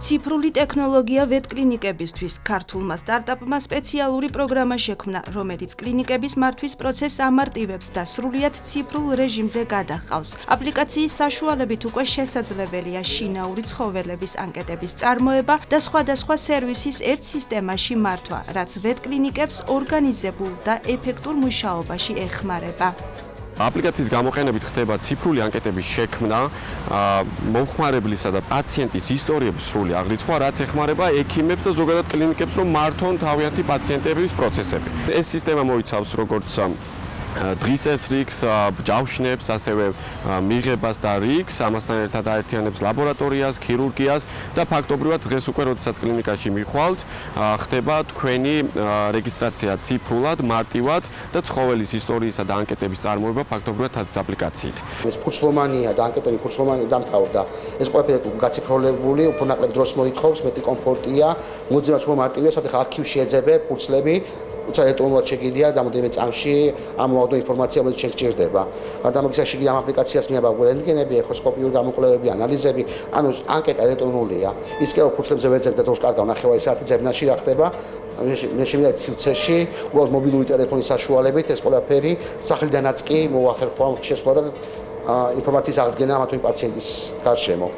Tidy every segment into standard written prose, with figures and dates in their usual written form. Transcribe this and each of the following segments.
ციფრული ტექნოლოგია ვეტკლინიკებისთვის ქართულმა სტარტაპმა სპეციალური პროგრამა შექმნა, რომელიც კლინიკების მართვის პროცესს ამარტივებს და სრულიად ციფრულ რეჟიმზე გადაჰყავს. აპლიკაციის საშუალებით უკვე შესაძლებელია შინაური ცხოველების ანკეტების წარმოება და სხვადასხვა სერვისის ერთ სისტემაში მართვა, რაც ვეტკლინიკებს ორგანიზებულ და ეფექტურ მუშაობაში ეხმარება. აპლიკაციის გამოყენებით ხდება ციფრული ანკეტების შექმნა, მომხმარებლისა და პაციენტის ისტორიების სრული აღრიცხვა, რაც ეხმარება ექიმებს და ზოგადად კლინიკებს, რომ მართონ თავიანთი პაციენტების პროცესები. ეს სისტემა მოიცავს როგორც დღის ეს რიგს, ჯავშნებს, ასევე მიღებას და რიგს, ამასთან ერთად აერთიანებს ლაბორატორიას, ქირურგიას და ფაქტობრივად დღეს უკვე როდესაც კლინიკაში მიხვალთ, ხდება თქვენი რეგისტრაცია ციფრულად, მარტივად და ცხოველის ისტორიისა და ანკეტების წარმოება ფაქტობრივად თათის აპლიკაციით. ეს ფურცლომანია და ანკეტები ფურცლომანი დამთავრდა. ეს ყველაფერი გაციფროლებული, უფრო ნაკლებ დროს მოითხოვს, მეტი კომფორტია, მოძებნაც უფრო მარტივია, სადაც არქივში ეძებე ფურცლები ელექტრონულად შეგიძლია დამოდენიმე წამში ამ მოვადო ინფორმაცია რომელიც შენ გჭირდება. გარდა ამისა შეგიძლია ამ აპლიკაციას მიაბა რენტგენები, ეხოსკოპიური გამოკვლევები, ანალიზები, ანუ ანკეტა ელექტრონულია. ის კი რომ ფურცლებზე ვეძებ და დროს კარგავ ნახევარი საათი ძებნაში რა ხდება, მე შემიძლია სივრცეში, უბრალოდ მობილური ტელეფონის საშუალებით ეს ყველაფერი სახლიდანაც კი მოახერხვა შესვლა და ინფორმაციის აღდგენა ამ თუ იმ პაციენტის გარშემო.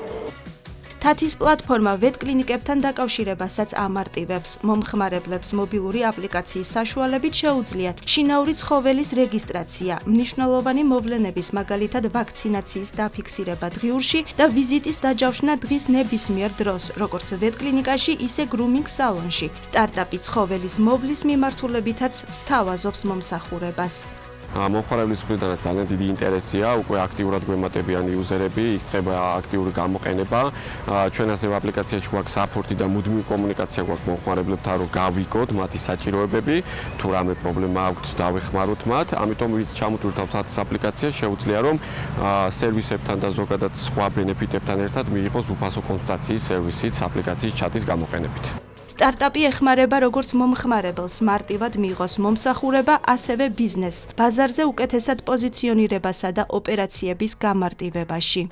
თათის პლატფორმა ვეტკლინიკებთან დაკავშირებასაც ამარტივებს. მომხმარებლებს მობილური აპლიკაციის საშუალებით შეუძლიათ შინაური ცხოველის რეგისტრაცია, მნიშვნელოვანი მოვლენების, მაგალითად ვაქცინაციის დაფიქსირება დღიურში და ვიზიტის დაჯავშნა დღის ნებისმიერ დროს, როგორც ვეტკლინიკაში, ისე გრუმინგ სალონში. სტარტაპი ცხოველის მოვლის მიმართულებითაც სთავაზობს მომსახურებას. მომხმარებლის მხრიდანაც ძალიან დიდი ინტერესია, უკვე აქტიურად გვემატებიან იუზერები, იქნება აქტიური გამოყენება. ჩვენ ასევე აპლიკაციაში გვაქვს საპორტი და მუდმივი კომუნიკაცია გვაქვს მომხმარებლებთან, რომ გავიგოთ მათი საჭიროებები, თუ რამე პრობლემა აქვთ, დავეხმაროთ მათ. ამიტომ ვინც ჩამოტვირთავს თათის აპლიკაციას, შეუძლია რომ სერვისებთან და ზოგადად სხვა ბენეფიტებთან ერთად მიიღოს უფასო კონსულტაციის სერვისიც აპლიკაციის ჩატის გამოყენებით. სტარტაპი ეხმარება როგორც მომხმარებელს მარტივად მიიღოს მომსახურება, ასევე ბიზნესს, ბაზარზე უკეთესად პოზიციონირებასა და ოპერაციების გამარტივებაში.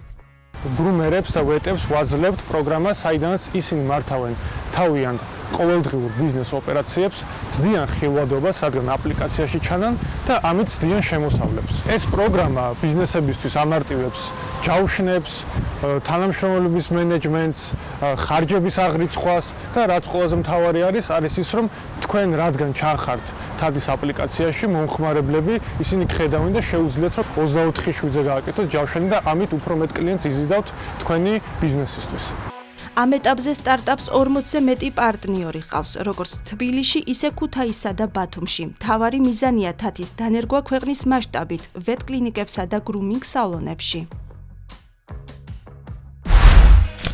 გრუმერებს და ვეტებს ვაძლევთ პროგრამას, საიდანაც ისინი მართავენ თავიანთ ყოველდღიურ ბიზნეს ოპერაციებს, ზდიან ხილვადობას, რადგან აპლიკაციაში ჩანან და ამით ზდიან შემოსავლებს. ეს პროგრამა ბიზნესებისთვის ამარტივებს ჯავშნებს, თანამშრომლობის მენეჯმენტს, ხარჯების აღრიცხვას და რაც ყველაზე მთავარი არის ის, რომ თქვენ რადგან ჩახართ თათის აპლიკაციაში მომხმარებლები, ისინი გხედავენ და შეუძლიათ რომ 24/7-ზე გააკეთოთ ჯავშანი და ამით უფრო მეტ კლიენტს იზიდავთ თქვენი ბიზნესისთვის. ამ ეტაპზე სტარტაპს 40-ზე მეტი პარტნიორი ჰყავს, როგორც თბილისში, ისე ქუთაისსა და ბათუმში. მთავარი მიზანია თათის დანერგვა ქვეყნის მასშტაბით, ვეტკლინიკებსა და გრუმინგ სალონებში.